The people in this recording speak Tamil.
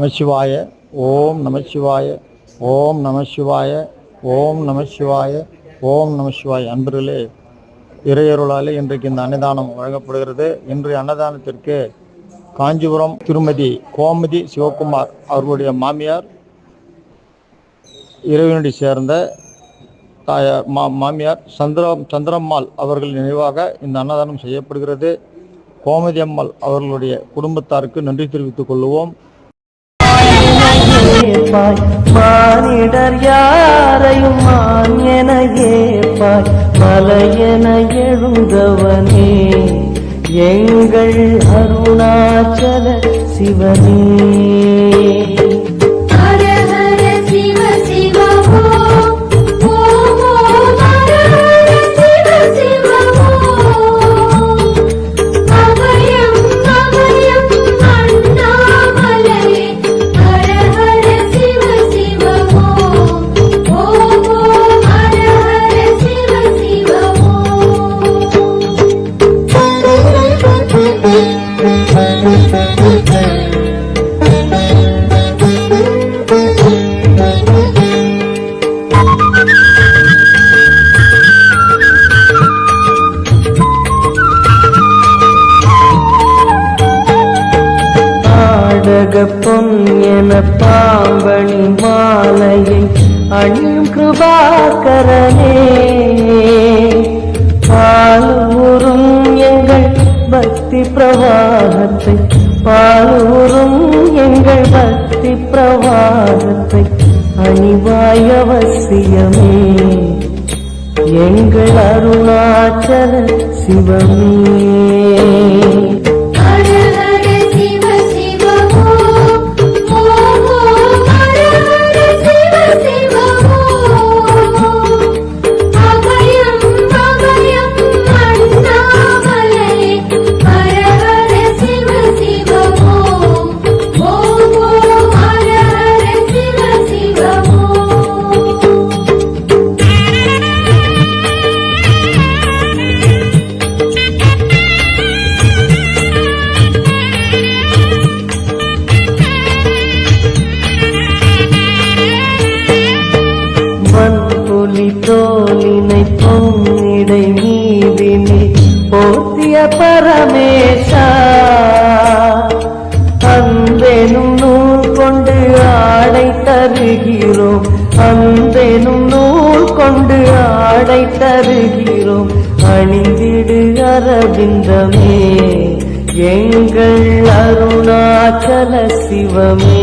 நமசிவாய. ஓம் நமசிவாய. ஓம் நமசிவாய. ஓம் நமசிவாய. ஓம் நமசிவாய. அன்பர்களே, இறையருளாலே இன்றைக்கு இந்த அன்னதானம் வழங்கப்படுகிறது. இன்றைய அன்னதானத்திற்கு காஞ்சிபுரம் திருமதி கோமதி சிவகுமார் அவர்களுடைய மாமியார், இறைவனடி சேர்ந்த தாயார் மாமியார் சந்திரம்மாள் அவர்கள் நினைவாக இந்த அன்னதானம் செய்யப்படுகிறது. கோமதி அம்மாள் அவர்களுடைய குடும்பத்தாருக்கு நன்றி தெரிவித்துக் கொள்வோம். மானிடர் யாரையும் மான் என ஏற்பாய், மலையென எழுந்தவனே எங்கள் அருணாச்சல சிவனே. பொன் என பாம்பணி மாலையை அணியும் கிருபாகரனே, பாலூரும் எங்கள் பக்தி பிரவாகத்தை, பாலூரும் எங்கள் பக்தி பிரவாகத்தை அணிவாய் அவசியமே எங்கள் அருணாச்சல சிவமே. தோலினை பொன்னிடை மீதினி போத்திய பரமேசா, அந்தேனும் நூல் கொண்டு ஆடை தருகிறோம், அந்தேனும் நூல் கொண்டு ஆடை தருகிறோம், அணிந்திடு அரவிந்தமே எங்கள் அருணாச்சல சிவமே.